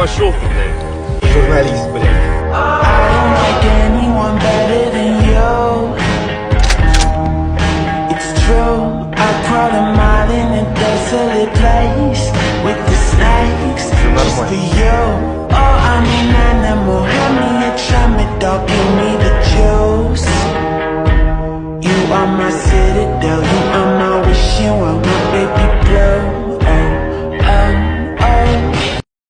Пошел ты, блядь, журналист, блядь. I don't like anyone better than you. It's true, I crawl a mile in a desolate place with the snakes just for you. Oh, I'm an animal, hand me a chummy dog, give me the juice. You are my citadel.